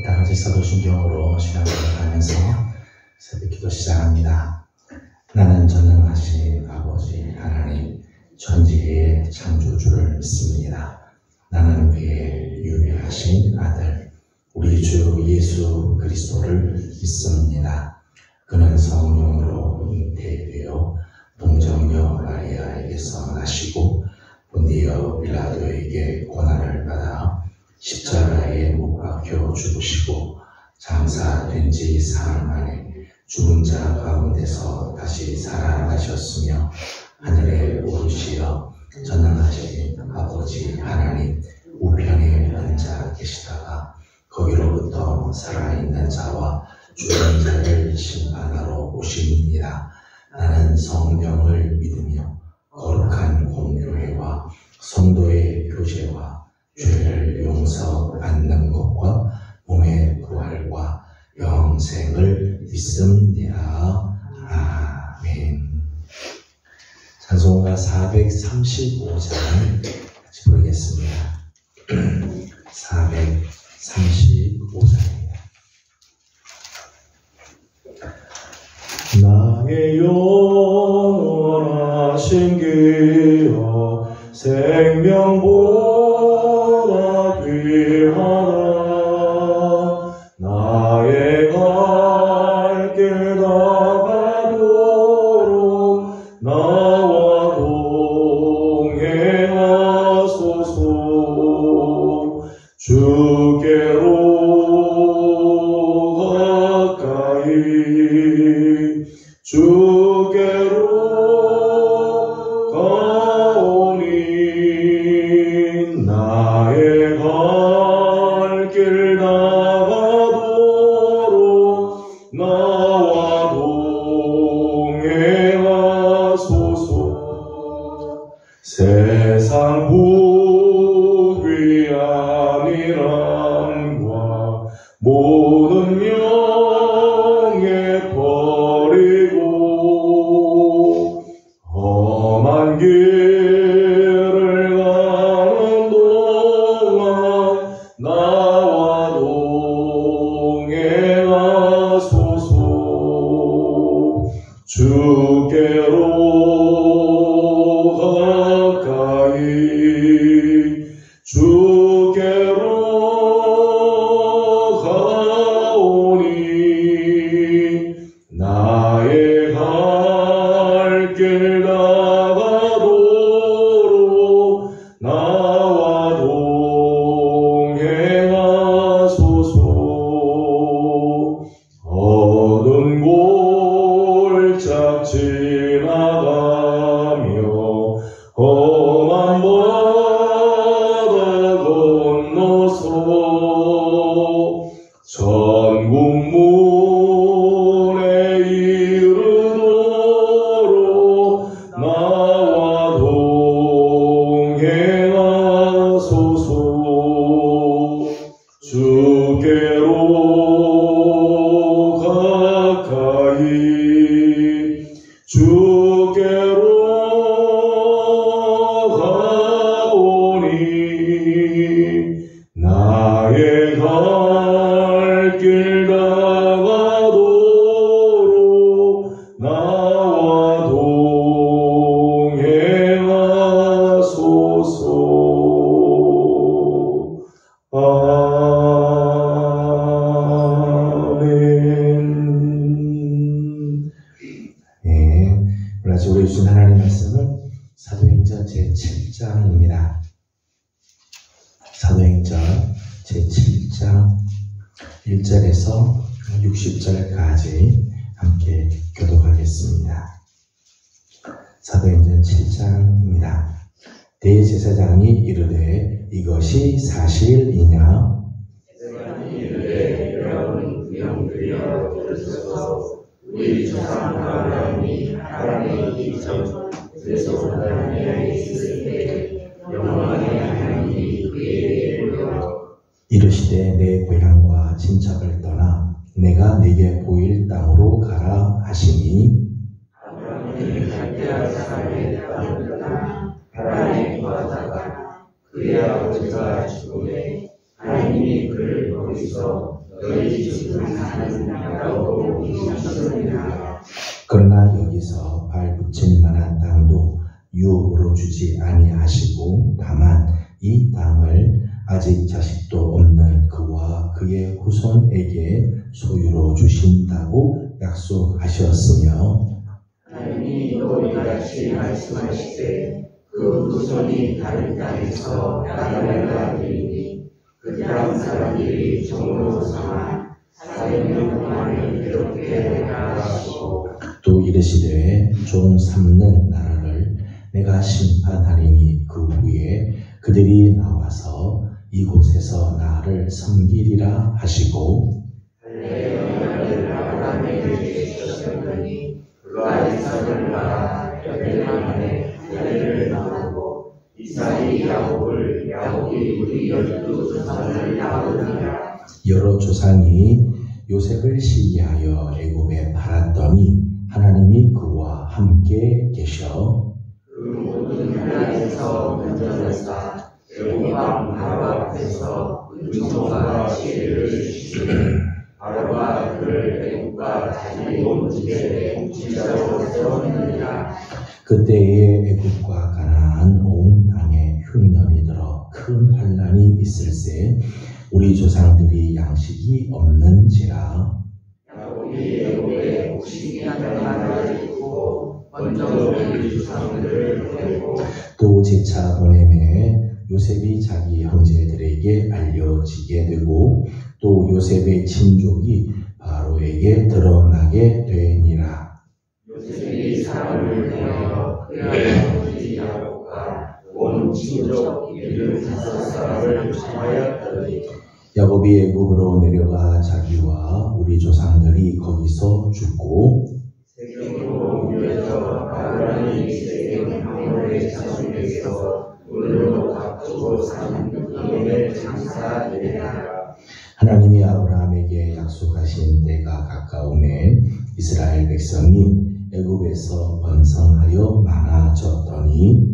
다 같이 사도신경으로 시간을 가면서 새벽기도 시작합니다. 나는 전능하신 아버지 하나님 천지의 창조주를 믿습니다. 나는 그의 유배하신 아들 우리 주 예수 그리스도를 믿습니다. 그는 성령으로 잉태되어 동정녀 마리아에게서 나시고 본디어 빌라도에게 고난을 받아 십자가에 못 박혀 죽으시고 장사된 지 사흘 만에 죽은 자 가운데서 다시 살아나셨으며 하늘에 오르시어 전능하신 아버지 하나님 우편에 앉아 계시다가 거기로부터 살아있는 자와 죽은 자를 심판하러 오십니다. 나는 성령을 믿으며 거룩한 공교회와 성도의 교제와 죄를 용서받는 것과 몸의 부활과 영생을 믿습니다. 아멘. 찬송가 435장 같이 부르겠습니다. 435장입니다. 나의 영원하신 기여 생명보다 귀하다. 나의 갈 길 나가도록 나와 동행하소서. 주께로 가까이 주께로 가오니 나의 갈 길 나가도록 나와 동행하소서. 세상 복이 아니란과 모든 명예 버리고 험한 길을 가는 동안 나와 동행하소서. 주께로 가까이 주께로 가오니 나의 갈 길 나가도록 나와 동행하소서. 어두운 골짝 지나가며 험한 바다 건너서 천국문에 이르도록 나와 동행하소서. 주께로 가까이 주께로 가오니 나의 갈 길 나가도록 나와 동행하소서. 아멘. 네, 오늘 아침 우리 주신 하나님 말씀은 사도행전 제7장입니다. 사도행전 제7장 1절에서 60절까지 함께 교독하겠습니다. 사도행전 7장입니다. 대제사장이 이르되 이것이 사실이냐? 제사장이 이르되 여러분 구령드려 들으소서. 우리 조상 아브라함이 하란에 있기 전 메소포타미아에 있을 때 여호와의 하나님이 그에게 보여 이르시되 내 고향과 친척을 떠나 내가 네게 보일 땅으로 가라 하시니 아브라함이 갈대아 사람의 땅을 떠나 하란에 거하다가 그의 아버지가 죽음에 하나님이 그를 거기서 너희 집은 사는 땅이라고 이르셨느니라. 그러나 여기서 발 붙일 만한 땅도 유업으로 주지 아니하시고 다만 이 땅을 아직 자식도 없는 그와 그의 후손에게 소유로 주신다고 약속하셨으며 하나님이 또 이같이 말씀하시되 그 후손이 다른 땅에서 나라가 되리니 그 땅 사람들이 종으로 삼아 400년 동안을 괴롭게 하리라 하시고 또 이르시되 종 삼는 나라를 내가 심판하리니 그 후에 그들이 나와서 이곳에서 나를 섬기리라 하시고 할례의 아브라함에게 주셨더니 그가 이삭을 낳아 8년 만에 할례를 낳았고 이삭이 야곱을 야곱이 우리 12조상을 낳으니라. 여러 조상이 요셉을 시기하여 애굽에 팔았더니 하나님이 그와 함께 계셔 그 모든 나라에서 건져내사 애굽 왕 바로 앞에서 은총과 지혜를 주시니 바로가 그를 애굽과 자기 온 집에 통치자로 세웠느니라. 그때에 애굽과 가나안 온 땅에 흉년이 들어 큰 환난이 있을세 우리 조상들이 양식이 없는지라 야곱이 애굽에 곡식이라는 나라를 두고 먼저 우리 조상들을 보내고 또 제차 보내매 요셉이 자기 형제들에게 알려지게 되고 또 요셉의 친족이 바로에게 드러나게 되니라. 요셉이 사람을 보내어 그의 아버지 야곱과 온 친족 75사람을 청하였더니 야곱이 애굽으로 내려가 자기와 우리 조상들이 거기서 죽고 세겜으로 옮겨져 아브라함이 세겜 하모의 자손에게서 물로 값주고 산 이놈의 장사되니라. 하나님이 아브라함에게 약속하신 때가 가까우매 이스라엘 백성이 애굽에서 번성하여 많아졌더니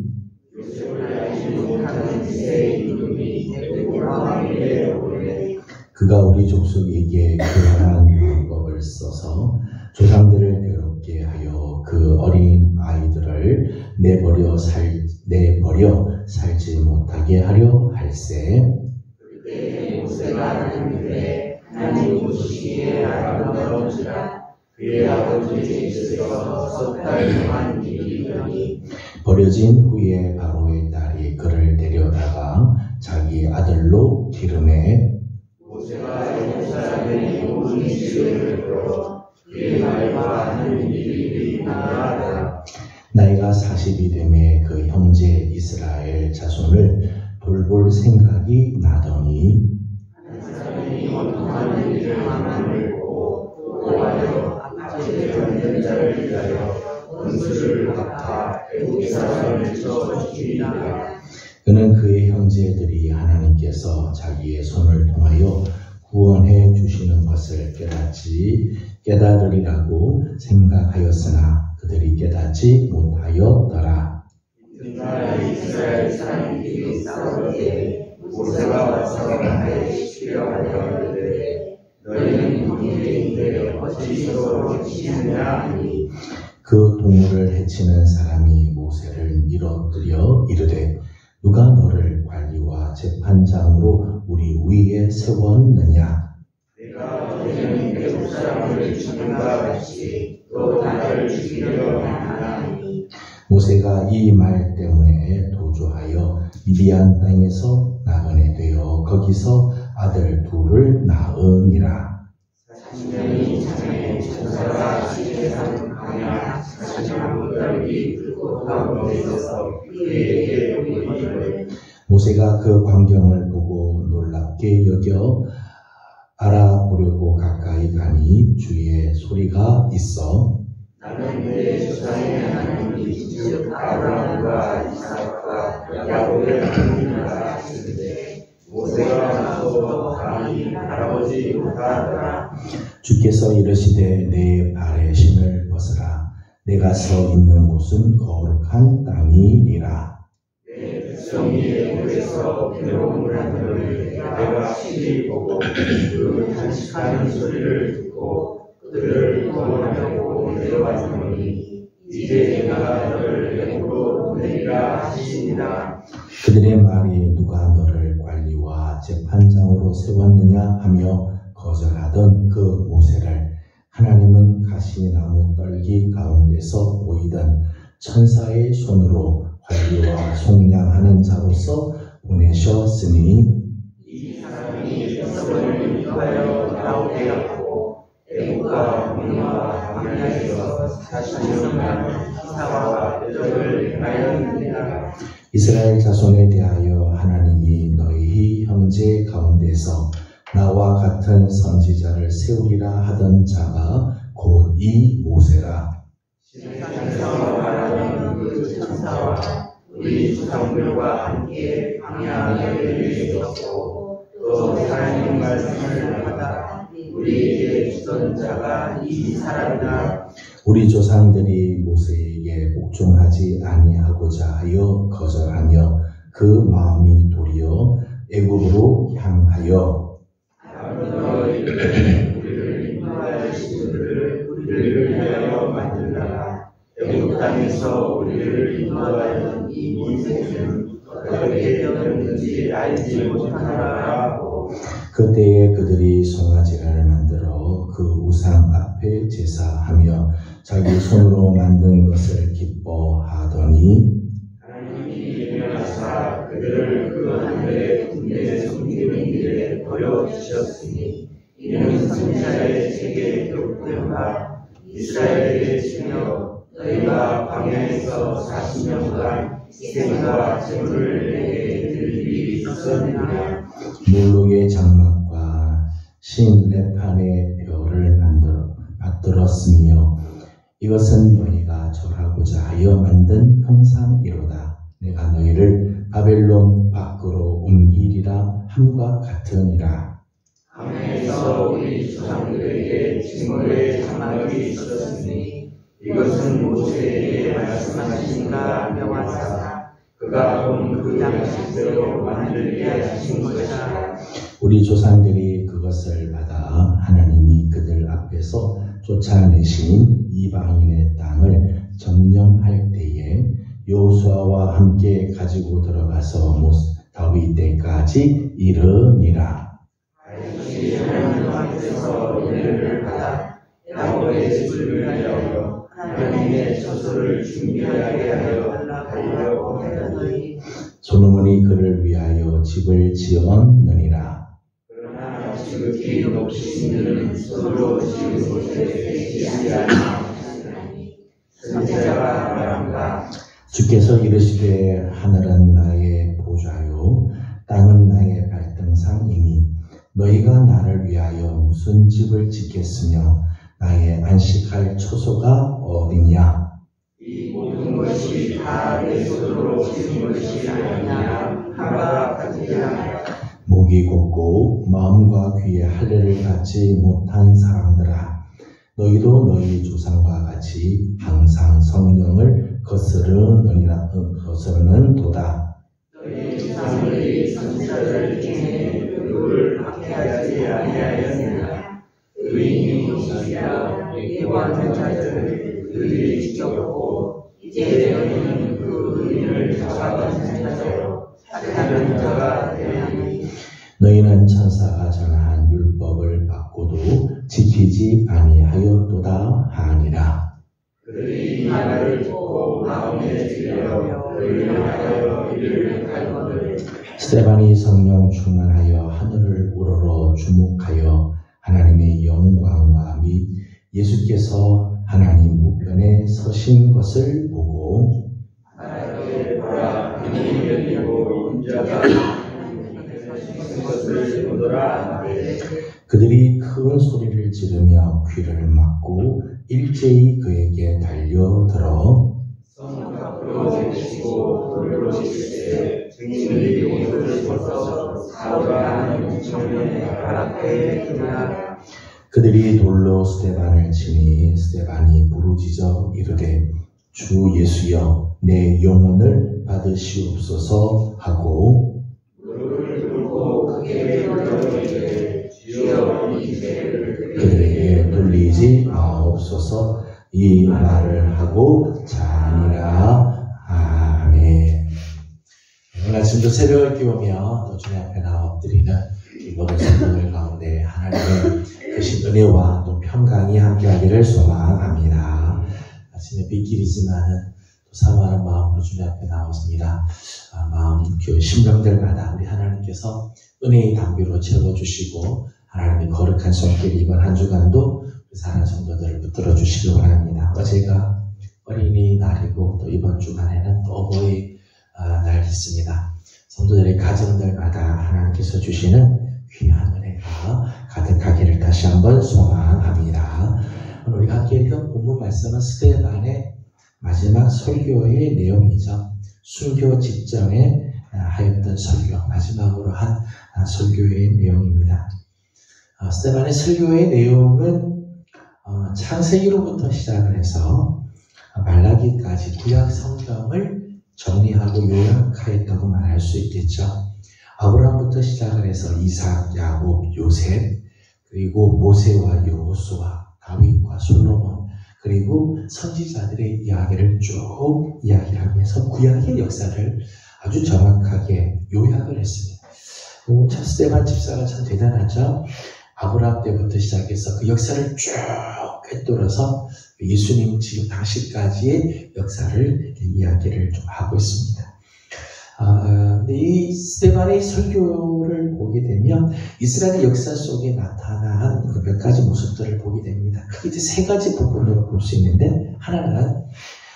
요셉을 알지 못하는 새 이름이 애굽 왕에게 오르니 그가 우리 족속에게 그러한 방법을 써서 조상들을 괴롭게 하여 그 어린 아이들을 내버려 살지 못하게 하려 할세. 그때 모세가 하나님께 하나님 보시기에 아름다운지라 그의 아버지 집에서 석 달 동안 일이더니 버려진 후에 바로의 딸이 그를 데려다가 자기 아들로 기르매 모세가 애굽 사람의 모든 지혜를 들어 그의 말과 하는 일이 나아가라. 나이가 40이 되매 그 형제 이스라엘 자손을 돌볼 생각이 나더니 한 사람이 원통하는 일을 하나님을 보고 보고하여 아버지의 견된 자를 위하여 원수를 갚아 애굽 사람을 쳐 죽이리라. 그는 그의 형제들이 하나님께서 자기의 손을 통하여 구원해 주시는 것을 깨달으리라고 생각하였으나 그들이 깨닫지 못하였더라. 이튿날 이스라엘 사람들이 싸우되 모세가 와서 나를 시키려 하였는데 너희는 형제인데 어찌 서로 치느냐 하니 그 동물을 해치는 사람이 모세를 밀어들여 이르되 누가 너를 관리와 재판장으로 우리 위에 세웠느냐? 내가 너희는 애굽 사람을 죽인다 같이 또 나를 죽이려 하나니 모세가 이 말 때문에 도주하여 미디안 땅에서 나그네 되어 거기서 아들 둘을 낳으니라. 40년이 전에 천사가 시내산 광야 40년 넓이 붉고 가운데 있어서 그에게 보이기를 모세가 그 광경을 보고 놀랍게 여겨 알아보려고 가까이 가니 주의 소리가 있어 나는 내 조상의 하나님 즉 아브라함과 이삭과 야곱의 하나님이라 하시는데 모세가 아버지도 감히 바라보지 못하더라. 주께서 이르시되 내 발의 신을 벗으라. 내가 서 있는 곳은 거룩한 땅이니라. 내 백성이 물에서 괴로움을 하더니 내가 시리 보고 그 탄식하는 소리를 듣고 그들을 구원하려고 내려왔노니 이제 내가 너를 애굽으로 보내리라 하시니라. 그들의 말이 누가 너를 관리와 재판장으로 세웠느냐 하며 거절하던 그 모세를 하나님은 가시나무 떨기 가운데서 보이던 천사의 손으로 관리와 속량하는 자로서 보내셨으니 이 사람이 백성을 인도하여 나오게 하고 애국과 공의와 광야에서 40년간 기사와 표적을 행하였느니라. 이스라엘 자손에 대하여 하나님이 너희 형제 가운데서 나와 같은 선지자를 세우리라 하던 자가 곧 이 모세라. 신상에서 말하는 그 천사와 우리 조상들과 함께 광야에 있었고 또 하나님 말씀을 받아 우리에게 주던 자가 이 사람이다. 우리 조상들이 모세에게 복종하지 아니하고자 하여 거절하며 그 마음이 도리어 애굽으로 향하여 우리를 인도할 신들을 우리를 위하여 만들다가 애굽 땅에서 우리를 인도하는 이 모세는 어떻게 되었는지 알지 못하노라 하고 그때에 그들이 송아지를 만들어 그 우상 앞에 제사하며 자기 손으로 만든 것을 기뻐하더니 하나님이 예명하사 그들을 그 하늘의 군대에 숨기는 일에 버려주셨으니 이는 선지자의 책에 기록된 바 이스라엘의 주여 너희가 광야에서 40년간 희생과 제물을 내게 드릴 일이 있었느냐. 몰록의 장막과 신레판의 별을 만들었으며 이것은 너희가 절하고자 하여 만든 형상이로다. 내가 너희를 바벨론 밖으로 옮기리라 함과 같으니라. 광야에서 우리 조상들에게 징벌의 장막이 있었으니 이것은 모세에게 말씀하시니까 명하사 그가 본 그 양식대로 만들게 하신 것이다. 우리 조상들이 그것을 받아 하나님이 그들 앞에서 쫓아내신 이방인의 땅을 점령할 때에 여호수아와 함께 가지고 들어가서 다윗 때까지 이르니라. 다윗이 하나님 앞에서 은혜를 받아 야곱의 집을 위하여 하나님의 처소를 준비하게 하여 달라고 하더니 솔로몬이 그를 위하여 집을 지었느니라. 그러나 지극히 높으신 손으로 지은 곳에 계시지 아니하시나니 선지자가 말한다. 주께서 이르시되 하늘은 나의 보좌요 땅은 나의 발등상이니 너희가 나를 위하여 무슨 집을 짓겠으며 나의 안식할 처소가 어디냐. 이 모든 것이 다 내 손으로 지은 것이 아니냐 하바 같으냐. 목이 곧고 마음과 귀에 할례를 갖지 못한 사람들아, 너희도 너희 조상과 같이 항상 성령을 거스르는 도다. 너희 조상들이 선지자를 중에 누구를 박해하지 아니하였느냐. 의인이시여 예고하는 자들을 그들이 지켰고 이제 너희는 그 의인을 잡아가는 자로 사랑하는 자가 되나니. 너희는 천사가 전한 율법을 받고도 지키지 아니하였도다 하니라. 그들이 말을 듣고 마음에 들여 그를 향하여 이를 갈거늘. 스데반이 성령 충만하여 하늘을 우러러 주목하여 하나님의 영광과 및 예수께서 하나님 우편에 서신 것을 보고 하나님의 보라 문이 열리고 인자가 하나님의 것을 보더라. 그들이 큰 소리를 지르며 귀를 막고 일제히 그에게 달려들어 성 밖으로 내시고 돌로 치실 때 증인들이 옷을 벗어 사울아 하는 청을 앞에 두나 그들이 돌로 스데반을 치니 스데반이 부르짖어 이르되 주 예수여 내 영혼을 받으시옵소서 하고 무릎을 꿇고 크게 불러이르되 주여 이 죄를 그들에게 돌리지 마옵소서 이 말을 하고 자니라. 아멘. 오늘 아침도 새벽을 깨우며 또 주님 앞에 나와 엎드리는 이 모든 성도들 가운데 하나님의 크신 은혜와 또 평강이 함께하기를 소망합니다. 아침에 빗길이지만은 또 사모하는 마음으로 주님 앞에 나왔습니다. 마음 그 심령들마다 우리 하나님께서 은혜의 담비로 채워주시고 하나님의 거룩한 손길 이번 한 주간도 사랑하는 성도들을 붙들어 주시기 바랍니다. 어제가 어린이날이고 또 이번 주간에는 또 어버이 날 있습니다. 성도들의 가정들마다 하나님께서 주시는 귀한 은혜가 가득하기를 다시 한번 소망합니다. 오늘 우리가 함께 읽은 본문 말씀은 스데반의 마지막 설교의 내용이죠. 순교 직전에 하였던 설교, 마지막으로 한 설교의 내용입니다. 스데반의 설교의 내용은 창세기로부터 시작을 해서 말라기까지 구약 성경을 정리하고 요약하였다고 말할 수 있겠죠. 아브라함부터 시작을 해서 이삭, 야곱, 요셉, 그리고 모세와 여호수아, 다윗과 솔로몬, 그리고 선지자들의 이야기를 쭉 이야기하면서 구약의 역사를 아주 정확하게 요약을 했습니다. 참 스데반 집사가 참 대단하죠. 아브라함 때부터 시작해서 그 역사를 쭉 꿰뚫어서 예수님 지금 당시까지의 역사를 이야기를 좀 하고 있습니다. 근데 이 스데반의 설교를 보게 되면 이스라엘 역사 속에 나타난 그 몇 가지 모습들을 보게 됩니다. 크게 세 가지 부분으로 볼 수 있는데, 하나는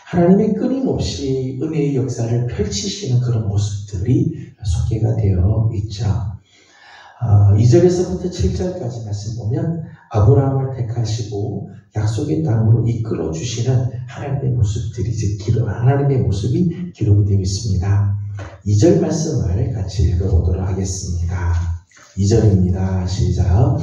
하나님의 끊임없이 은혜의 역사를 펼치시는 그런 모습들이 소개가 되어 있죠. 2절에서부터 7절까지 말씀 보면 아브라함을 택하시고 약속의 땅으로 이끌어 주시는 하나님의 모습들이 하나님의 모습이 기록이 되어 있습니다. 2절 말씀을 같이 읽어보도록 하겠습니다. 2절입니다. 시작.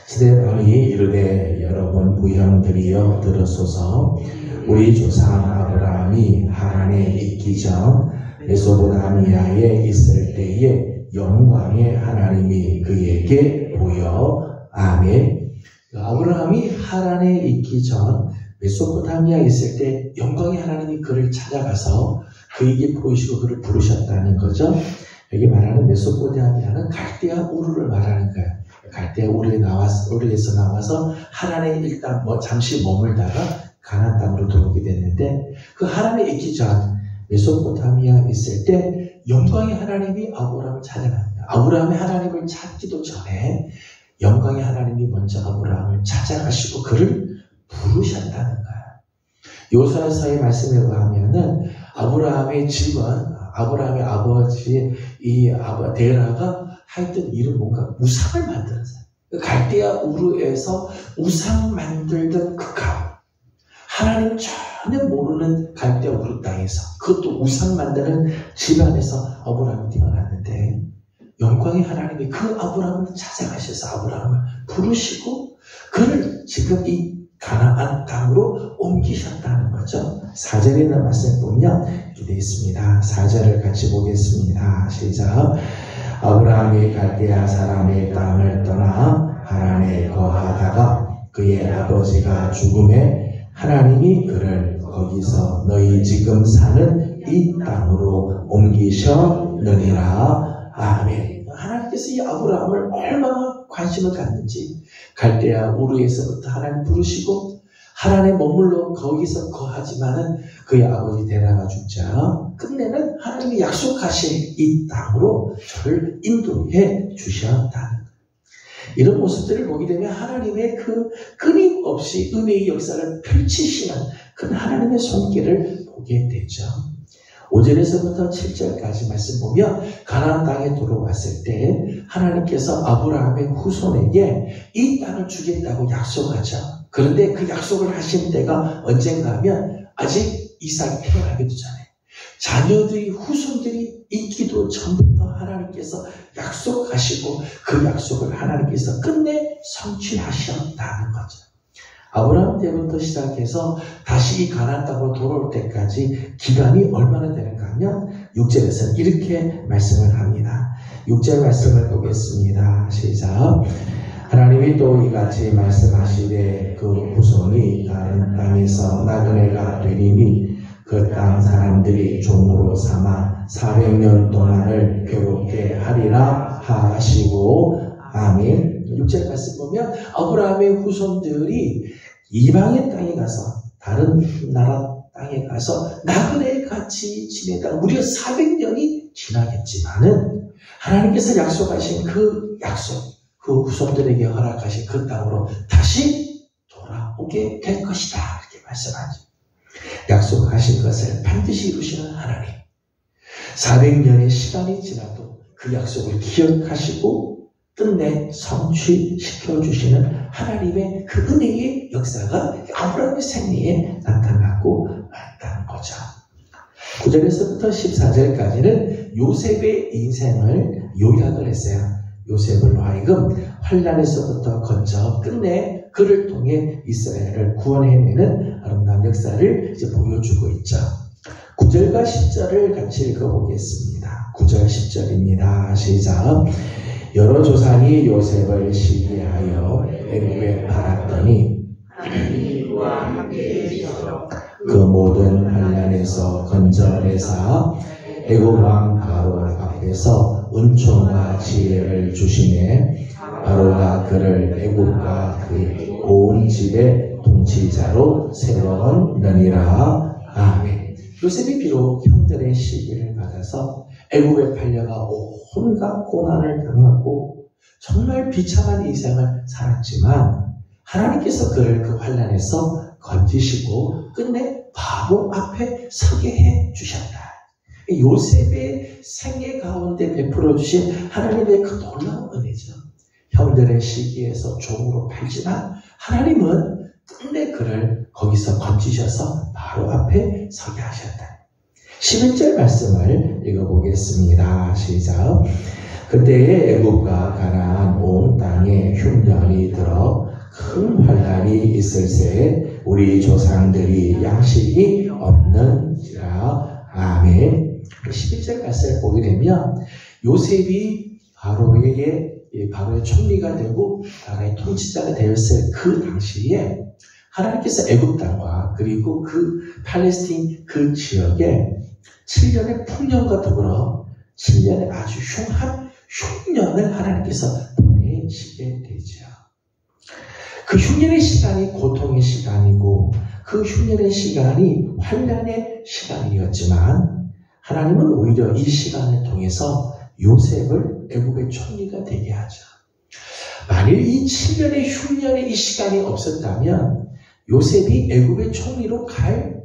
스데반이 이르되 여러분 부형들이여 들으소서. 우리 조상 아브라함이 하란에 있기 전 메소포타미아에 있을 때에 영광의 하나님이 그에게 보여. 아멘. 아브라함이 하란에 있기 전 메소포타미아에 있을 때 영광의 하나님이 그를 찾아가서 그에게 보이시고 그를 부르셨다는 거죠. 여기 말하는 메소포타미아는 갈대아 우르를 말하는 거예요. 갈대아 우르에서 나와서 하란에 일단 잠시 머물다가 가나안 땅으로 들어오게 됐는데, 그 하란에 있기 전 메소포타미아에 있을 때 영광의 하나님이 아브라함을 찾아갑니다. 아브라함이 하나님을 찾기도 전에 영광의 하나님이 먼저 아브라함을 찾아가시고 그를 부르셨다는 거예요. 여호수아서의 말씀에 의하면은 아브라함의 집은 아브라함의 아버지 데라가 하여튼 이런 뭔가 우상을 만들었어요. 갈대아 우르에서 우상 만들던 그 가문, 하나님 전혀 모르는 갈대아 우르 땅에서, 그것도 우상 만드는 집안에서 아브라함이 태어났는데, 영광의 하나님이 그 아브라함을 찾아가셔서 아브라함을 부르시고 그를 지금 이 가나안 땅으로 옮기셨다는 거죠. 4절에 있는 말씀 보면 이렇게 되어 있습니다. 4절을 같이 보겠습니다. 시작. 아브라함이 갈대아 사람의 땅을 떠나 하란에 거하다가 그의 아버지가 죽음에 하나님이 그를 거기서 너희 지금 사는 이 땅으로 옮기셨느니라. 아멘. 하나님께서 이 아브라함을 얼마나 관심을 갖는지, 갈대아 우르에서부터 하나님 부르시고 하란에 머물러 거기서 거하지만은 그의 아버지 데라가 죽자 끝내는 하나님이 약속하신 이 땅으로 저를 인도해 주셨다는 것. 이런 모습들을 보게 되면 하나님의 그 끊임없이 은혜의 역사를 펼치시는 그 하나님의 손길을 보게 되죠. 5절에서부터 7절까지 말씀 보면 가나안 땅에 들어왔을 때 하나님께서 아브라함의 후손에게 이 땅을 주겠다고 약속하죠. 그런데 그 약속을 하신 때가 언젠가 하면 아직 이삭이 태어나기도 전에, 자녀들이 후손들이 있기도 전부터 하나님께서 약속하시고 그 약속을 하나님께서 끝내 성취하셨다는 거죠. 아브라함 때부터 시작해서 다시 이 가나안 땅으로 돌아올 때까지 기간이 얼마나 되는가 하면 6절에서는 이렇게 말씀을 합니다. 6절 말씀을 보겠습니다. 시작. 하나님이 또 이같이 말씀하시되 그 후손이 다른 땅에서 나그네가 되리니 그 땅 사람들이 종으로 삼아 400년 동안을 괴롭게 하리라 하시고 아멘. 6절 말씀 보면 아브라함의 후손들이 이방의 땅에 가서 다른 나라 땅에 가서 나그네 같이 지내다가 무려 400년이 지나겠지만은 하나님께서 약속하신 그 약속, 그 후손들에게 허락하신 그 땅으로 다시 돌아오게 될 것이다. 이렇게 말씀하죠. 약속하신 것을 반드시 이루시는 하나님. 400년의 시간이 지나도 그 약속을 기억하시고 끝내 성취시켜 주시는 하나님의 그 은혜의 역사가 아브라함의 생애에 나타나고 있다는 거죠. 9절에서부터 14절까지는 요셉의 인생을 요약을 했어요. 요셉을 하여금 환난에서부터 건져 끝내 그를 통해 이스라엘을 구원해내는 아름다운 역사를 이제 보여주고 있죠. 9절과 10절을 같이 읽어보겠습니다. 9절 10절입니다. 시작. 여러 조상이 요셉을 시기하여 애굽에 팔았더니 그 모든 환난에서 건져내사 애굽 왕 바로 앞에서 은총과 지혜를 주시매 바로가 그를 애굽과 그 온 집의 통치자로 세워느니라. 아멘. 요셉이 비록 형들의 시기를 받아서 애굽에 팔려가 온갖 고난을 당하고 정말 비참한 인생을 살았지만 하나님께서 그를 그 환난에서 건지시고 끝내 바로 앞에 서게 해 주셨다. 요셉의 생애 가운데 베풀어 주신 하나님의 그 놀라운 은혜죠. 형들의 시기에서 종으로 팔지만 하나님은 끝내 그를 거기서 건지셔서 바로 앞에 서게 하셨다. 11절 말씀을 읽어보겠습니다. 시작. 그때에 애굽과 가나안 온 땅에 흉년이 들어 큰 환난이 있을새 우리 조상들이 양식이 없는지라. 아멘. 11절 말씀을 보게 되면 요셉이 바로의 총리가 되고 나라의 통치자가 되었을 그 당시에 하나님께서 애굽 땅과 그리고 그 팔레스틴 그 지역에 7년의 풍년과 더불어 7년의 아주 흉한 흉년을 하나님께서 보내시게 되죠. 그 흉년의 시간이 고통의 시간이고 그 흉년의 시간이 환난의 시간이었지만 하나님은 오히려 이 시간을 통해서 요셉을 애굽의 총리가 되게 하죠. 만일 이 7년의 흉년의 이 시간이 없었다면 요셉이 애굽의 총리로 갈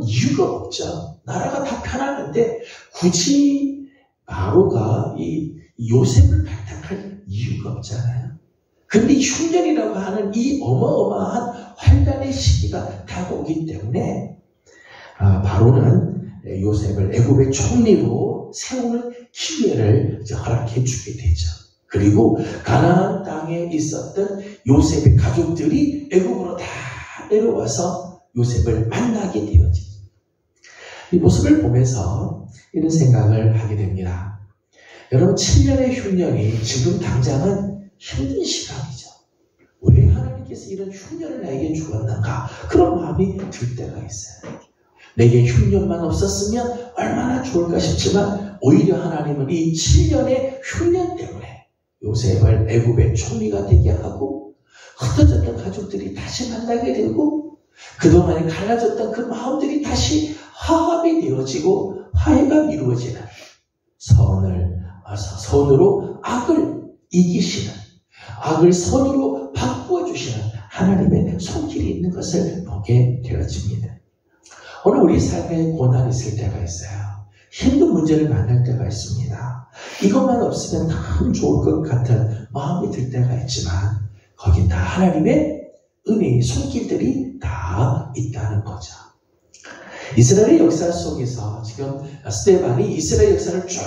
이유가 없죠. 나라가 다 편하는데 굳이 바로가 이 요셉을 발탁할 이유가 없잖아요. 근데 흉년이라고 하는 이 어마어마한 환난의 시기가 다가오기 때문에 바로는 요셉을 애굽의 총리로 세우는 기회를 허락해 주게 되죠. 그리고 가나안 땅에 있었던 요셉의 가족들이 애굽으로 다 내려와서 요셉을 만나게 되어지죠. 이 모습을 보면서 이런 생각을 하게 됩니다. 여러분 7년의 흉년이 지금 당장은 힘든 시간이죠. 왜 하나님께서 이런 흉년을 나에게 주었는가? 그런 마음이 들 때가 있어요. 내게 흉년만 없었으면 얼마나 좋을까 싶지만 오히려 하나님은 이 7년의 흉년 때문에 요셉을 애굽의 총리가 되게 하고 흩어졌던 가족들이 다시 만나게 되고 그동안에 갈라졌던 그 마음들이 다시 화합이 되어지고 화해가 이루어지는 선으로 악을 이기시는 악을 선으로 바꾸어 주시는 하나님의 손길이 있는 것을 보게 되어집니다. 오늘 우리 삶에 고난이 있을 때가 있어요. 힘든 문제를 만날 때가 있습니다. 이것만 없으면 참 좋을 것 같은 마음이 들 때가 있지만 거긴 다 하나님의 은혜의 손길들이 다 있다는 거죠. 이스라엘의 역사 속에서 지금 스데반이 이스라엘 역사를 쭉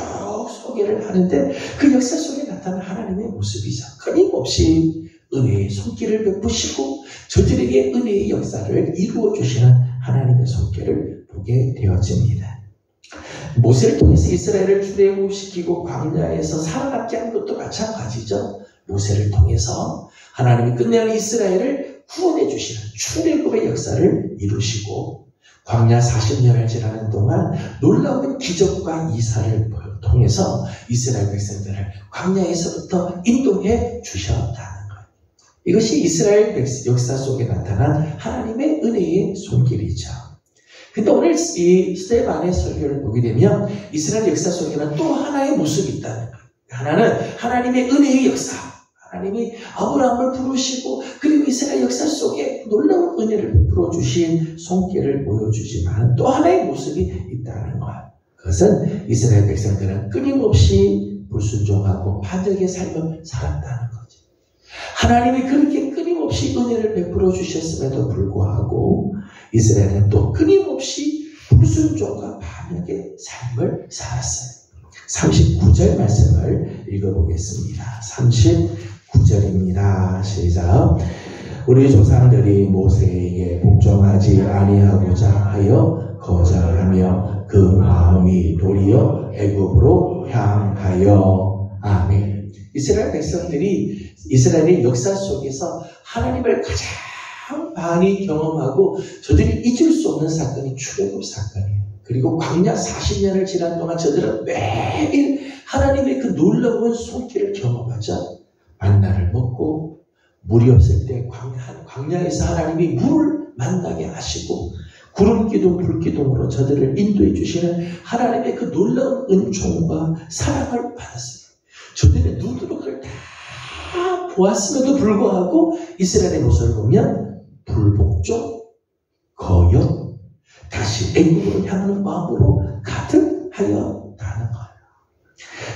소개를 하는데 그 역사 속에 나타난 하나님의 모습이죠. 끊임없이 은혜의 손길을 베푸시고 저들에게 은혜의 역사를 이루어 주시는 하나님의 손길을 보게 되어집니다. 모세를 통해서 이스라엘을 출애굽시키고 광야에서 살아남게 한 것도 마찬가지죠. 모세를 통해서 하나님이 끝내는 이스라엘을 구원해 주시는 출애굽의 역사를 이루시고 광야 40년을 지나는 동안 놀라운 기적과 이사를 통해서 이스라엘 백성들을 광야에서부터 인도해 주셨다는 것. 이것이 이스라엘 역사 속에 나타난 하나님의 은혜의 손길이죠. 근데 오늘 이 스데반의 설교를 보게 되면 이스라엘 역사 속에는 또 하나의 모습이 있다는 거예요. 하나는 하나님의 은혜의 역사. 하나님이 아브라함을 부르시고 그리고 이스라엘 역사 속에 놀라운 은혜를 베풀어 주신 손길을 보여주지만 또 하나의 모습이 있다는 거예요. 그것은 이스라엘 백성들은 끊임없이 불순종하고 반역의 삶을 살았다는 거죠. 하나님이 그렇게 끊임없이 은혜를 베풀어 주셨음에도 불구하고 이스라엘은 또 끊임없이 불순종과 반역의 삶을 살았어요. 39절 말씀을 읽어보겠습니다. 39절입니다. 시작. 우리 조상들이 모세에게 복종하지 아니하고자 하여 거절하며 그 마음이 도리어 애굽으로 향하여. 아멘. 이스라엘 백성들이 이스라엘의 역사 속에서 하나님을 가장 많이 경험하고 저들이 잊을 수 없는 사건이 출애굽 사건이에요. 그리고 광야 40년을 지난 동안 저들은 매일 하나님의 그 놀라운 손길을 경험하죠. 만나를 먹고 물이 없을 때 광야에서 하나님이 물을 만나게 하시고 구름기둥 불기둥으로 저들을 인도해 주시는 하나님의 그 놀라운 은총과 사랑을 받았습니다. 저들의 눈으로 그걸 다 보았음에도 불구하고 이스라엘의 모습을 보면 불복종, 거역, 다시 애굽으로 향하는 마음으로 가득하였다는 거예요.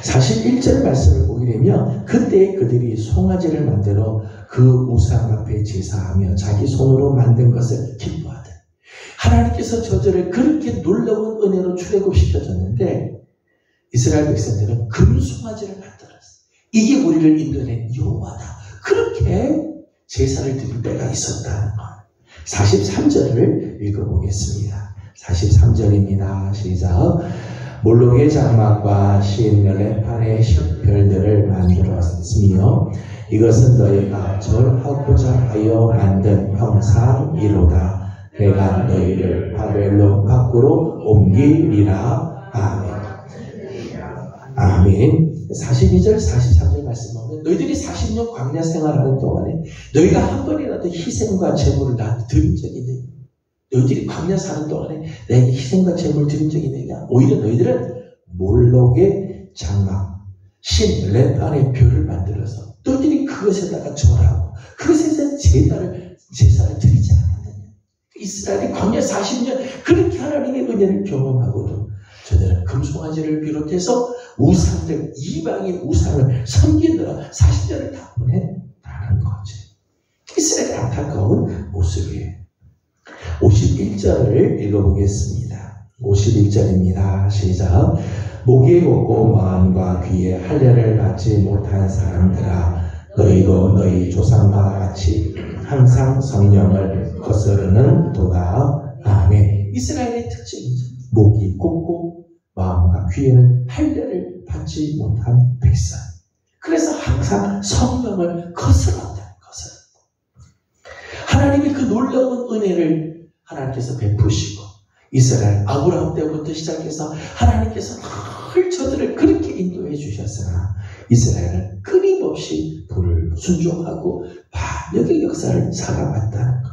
41절 말씀을 보게 되면 그때 그들이 송아지를 만들어 그 우상 앞에 제사하며 자기 손으로 만든 것을 기뻐하되. 하나님께서 저들을 그렇게 놀라운 은혜로 출애굽시켜줬는데 이스라엘 백성들은 금송아지를 만들었어요. 이게 우리를 인도하는 여호와다. 그렇게 제사를 드릴 때가 있었다는 것. 43절을 읽어보겠습니다. 43절입니다. 시작. 몰록의 장막과 신 레판의 별들을 만들었으며 이것은 너희가 절하고자 하여 만든 형상이로다. 내가 너희를 바벨론 밖으로 옮기리라. 아멘. 아멘. 42절, 43절 말씀 보면 너희들이 40년 광야 생활하는 동안에 너희가 한 번이라도 희생과 제물을 나한테 드린 적이 있느냐? 너희들이 광야 사는 동안에 내게 희생과 제물을 드린 적이 있느냐? 오히려 너희들은 몰록의 장막, 신 레판의 별을 만들어서 너희들이 그것에다가 절하고 그것에서 제사를 드리지 않았느냐? 이스라엘이 광야 40년 그렇게 하나님의 은혜를 경험하고도 저들은 금송아지를 비롯해서 우상들, 이방의 우상을 섬기느라 40년을 다 보냈다는 거지. 이스라엘의 안타까운 모습이에요. 51절을 읽어보겠습니다. 51절입니다. 시작. 목이 없고 마음과 귀에 할례를 받지 못한 사람들아, 너희도 너희 조상과 같이 항상 성령을 거스르는 도다. 아멘. 이스라엘의 특징이죠. 목이 곱고 마음과 귀에는 할례를 받지 못한 백성. 그래서 항상 성령을 거스른다. 하나님의 그 놀라운 은혜를 하나님께서 베푸시고 이스라엘 아브라함 때부터 시작해서 하나님께서 늘 저들을 그렇게 인도해 주셨으나 이스라엘은 끊임없이 불순종하고 반역의 역사를 살아왔다는 것.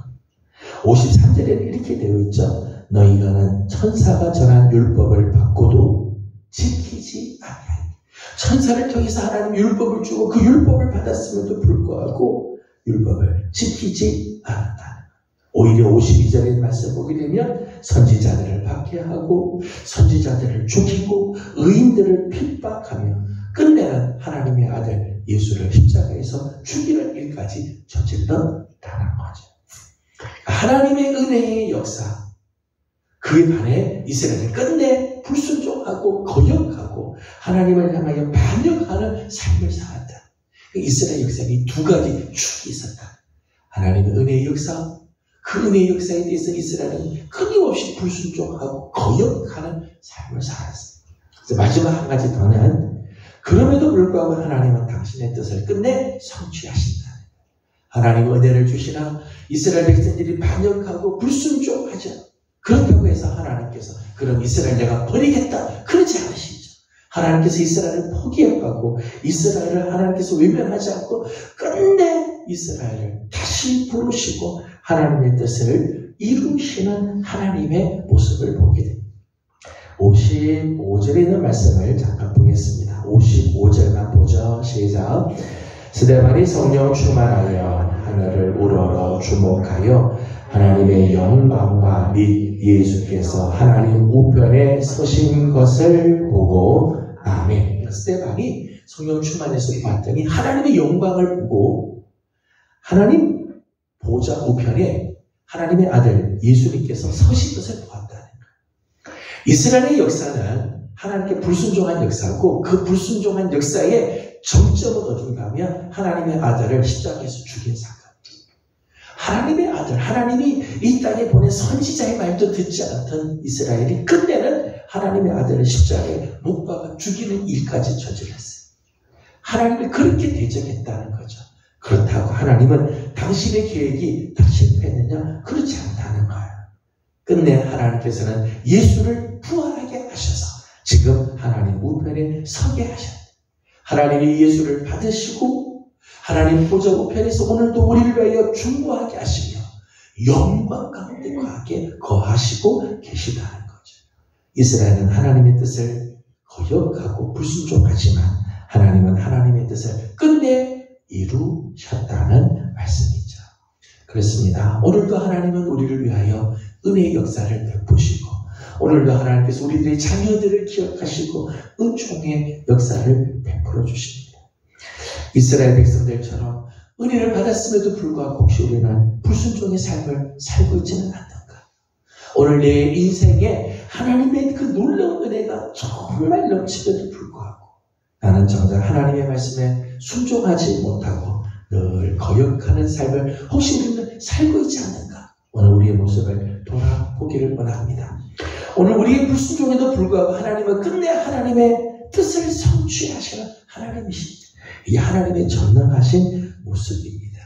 53절에는 이렇게 되어 있죠. 너희가는 천사가 전한 율법을 받고도 지키지 아니하니. 천사를 통해서 하나님 율법을 주고 그 율법을 받았음에도 불구하고 율법을 지키지 않았다. 오히려 52절의 말씀 보게 되면 선지자들을 박해하고 선지자들을 죽이고 의인들을 핍박하며 끝내는 하나님의 아들 예수를 십자가에서 죽이는 일까지 저질렀다는 거죠. 하나님의 은혜의 역사, 그에 반해 이스라엘은 끝내 불순종하고 거역하고 하나님을 향하여 반역하는 삶을 살았다. 이스라엘 역사에 두 가지 축이 있었다. 하나님의 은혜의 역사, 그 은혜의 역사에 대해서 이스라엘은 끊임없이 불순종하고 거역하는 삶을 살았습니다. 그래서 마지막 한 가지 더는 그럼에도 불구하고 하나님은 당신의 뜻을 끝내 성취하신다. 하나님은 은혜를 주시나 이스라엘 백성들이 반역하고 불순종하죠. 그렇다고 해서 하나님께서 그럼 이스라엘 내가 버리겠다 그러지 않으시죠. 하나님께서 이스라엘을 포기하고 이스라엘을 하나님께서 외면하지 않고 끝내 이스라엘을 다시 부르시고 하나님의 뜻을 이루시는 하나님의 모습을 보게 됩니다. 55절에 있는 말씀을 잠깐 보겠습니다. 55절만 보죠. 시작. 스데반이 성령 충만하여 하늘을 우러러 주목하여 하나님의 영광과 및 예수께서 하나님 우편에 서신 것을 보고 아멘. 스데반이 성령 충만해서 봤더니 하나님의 영광을 보고 하나님 보좌 우편에 하나님의 아들 예수님께서 서신 것을 보았다는 거예요. 이스라엘의 역사는 하나님께 불순종한 역사고 그 불순종한 역사의 정점은 어딘가 하면 하나님의 아들을 십자가에서 죽인 사건. 하나님의 아들, 하나님이 이 땅에 보낸 선지자의 말도 듣지 않던 이스라엘이 끝내는 하나님의 아들을 십자가에 못 박아 죽이는 일까지 저질렀어요. 하나님을 그렇게 대적했다는 거죠. 그렇다고 하나님은 당신의 계획이 다 실패했느냐? 그렇지 않다는 거예요. 끝내 하나님께서는 예수를 부활하게 하셔서 지금 하나님 우편에 서게 하셨다. 하나님이 예수를 받으시고 하나님 보좌 우편에서 오늘도 우리를 위하여 중보하게 하시며 영광 가운데 거하시고 계시다는 거죠. 이스라엘은 하나님의 뜻을 거역하고 불순종하지만 하나님은 하나님의 뜻을 끝내 이루셨다는 말씀이죠. 그렇습니다. 오늘도 하나님은 우리를 위하여 은혜의 역사를 베푸시고 오늘도 하나님께서 우리들의 자녀들을 기억하시고 은총의 역사를 베풀어 주십니다. 이스라엘 백성들처럼 은혜를 받았음에도 불구하고 혹시 우리는 불순종의 삶을 살고 있지는 않는가? 오늘 내 인생에 하나님의 그 놀라운 은혜가 정말 넘치면도 불구하고 나는 정작 하나님의 말씀에 순종하지 못하고 늘 거역하는 삶을 혹시 우리는 살고 있지 않는가? 오늘 우리의 모습을 돌아보기를 원합니다. 오늘 우리의 불순종에도 불구하고 하나님은 끝내 하나님의 뜻을 성취하시는 하나님이십니다. 이 하나님의 전능하신 모습입니다.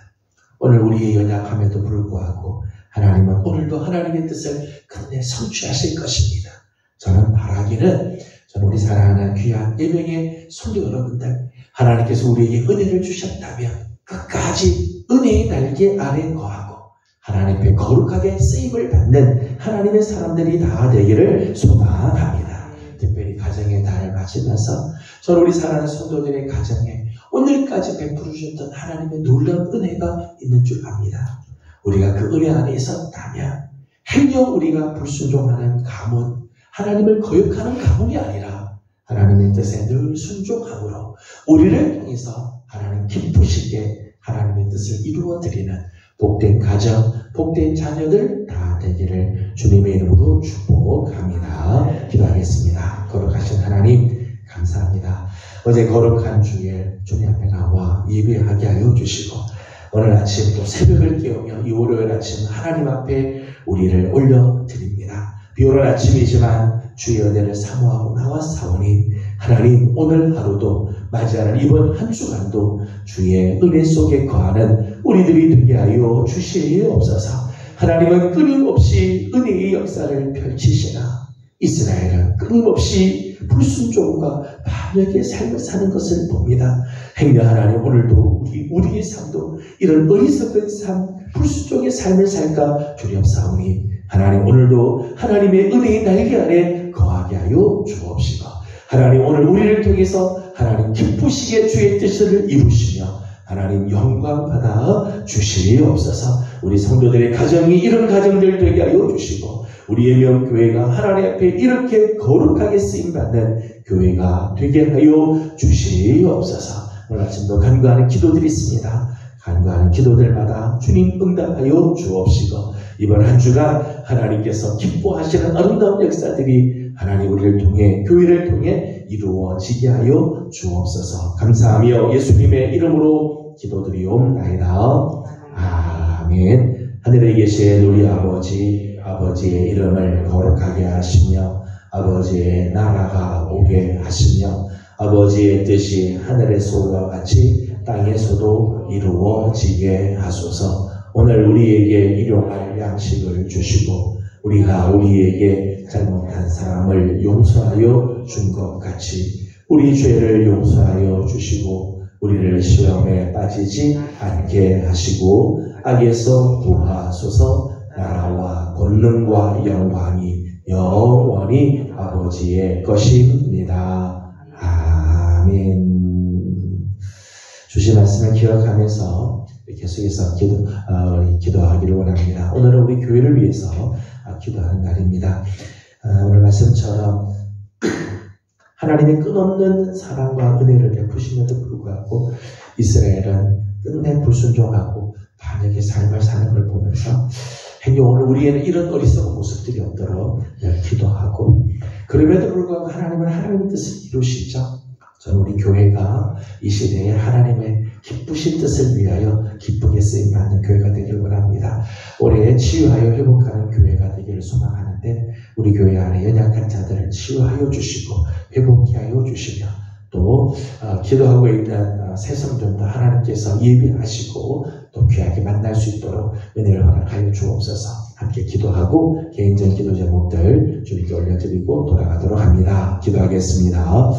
오늘 우리의 연약함에도 불구하고 하나님은 오늘도 하나님의 뜻을 끝내 성취하실 것입니다. 저는 바라기는 우리 사랑하는 귀한 예명의 성도 여러분들 하나님께서 우리에게 은혜를 주셨다면 끝까지 은혜의 날개 아래 거하고 하나님께 거룩하게 쓰임을 받는 하나님의 사람들이 다 되기를 소망합니다. 특별히 가정의 달을 맞으면서 저는 우리 사랑하는 성도들의 가정에 오늘까지 베풀어 주셨던 하나님의 놀라운 은혜가 있는 줄 압니다. 우리가 그 은혜 안에 있었다면 행여 우리가 불순종하는 가문, 하나님을 거역하는 가문이 아니라 하나님의 뜻에 늘 순종함으로 우리를 통해서 하나님 기쁘시게 하나님의 뜻을 이루어드리는 복된 가정, 복된 자녀들 다 되기를 주님의 이름으로 축복합니다. 기도하겠습니다. 거룩하신 하나님 감사합니다. 어제 거룩한 주일 주님 앞에 나와 예배하게 하여 주시고 오늘 아침 또 새벽을 깨우며 이 월요일 아침 하나님 앞에 우리를 올려드립니다. 비오는 아침이지만 주의 은혜를 사모하고 나왔사오니 하나님 오늘 하루도 맞이하는 이번 한 주간도 주의 은혜 속에 거하는 우리들이 되게 하여 주시옵소서. 하나님은 끊임없이 은혜의 역사를 펼치시나 이스라엘은 끊임없이 불순종과 반역의 삶을 사는 것을 봅니다. 행여 하나님 오늘도 우리의 삶도 이런 어리석은 삶, 불순종의 삶을 살까 두렵사오니 하나님 오늘도 하나님의 은혜의 날개 아래 거하게 하여 주옵시고 하나님 오늘 우리를 통해서 하나님 기쁘시게 주의 뜻을 이루시며 하나님 영광 받아 주시옵소서. 우리 성도들의 가정이 이런 가정들 되게 하여 주시고 우리의 명교회가 하나님 앞에 이렇게 거룩하게 쓰임받는 교회가 되게 하여 주시옵소서. 오늘 아침도 간구하는 기도들이 있습니다. 간구하는 기도들마다 주님 응답하여 주옵시고 이번 한 주간 하나님께서 기뻐하시는 아름다운 역사들이 하나님 우리를 통해 교회를 통해 이루어지게 하여 주옵소서. 감사하며 예수님의 이름으로 기도드리옵나이다. 아멘. 하늘에 계신 우리 아버지, 아버지의 이름을 거룩하게 하시며 아버지의 나라가 오게 하시며 아버지의 뜻이 하늘에서와 같이 땅에서도 이루어지게 하소서. 오늘 우리에게 일용할 양식을 주시고 우리가 우리에게 잘못한 사람을 용서하여 준 것 같이 우리 죄를 용서하여 주시고 우리를 시험에 빠지지 않게 하시고 악에서 구하소서. 나라와 권능과 영광이 영원히 아버지의 것입니다. 아멘. 주신 말씀을 기억하면서 계속해서 기도하기를 원합니다. 오늘은 우리 교회를 위해서 기도하는 날입니다. 오늘 말씀처럼 하나님의 끝없는 사랑과 은혜를 베푸시면도 불구하고 이스라엘은 끝내 불순종하고 반역의 삶을 사는 걸 보면서 오늘 우리에는 이런 어리석은 모습들이 없도록 기도하고 그럼에도 불구하고 하나님은 하나님의 뜻을 이루시죠. 저는 우리 교회가 이 시대에 하나님의 기쁘신 뜻을 위하여 기쁘게 쓰임받는 교회가 되기를 원합니다. 올해 치유하여 회복하는 교회가 되기를 소망하는데 우리 교회 안에 연약한 자들을 치유하여 주시고 회복케 하여 주시며 또 기도하고 있는 새 성전도 하나님께서 예비하시고 또 귀하게 만날 수 있도록 은혜를 허락하여 주옵소서. 함께 기도하고 개인적인 기도 제목들 주님께 올려드리고 돌아가도록 합니다. 기도하겠습니다.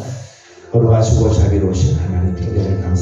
거룩하시고 자비로우신 하나님, 은혜를 감사합니다.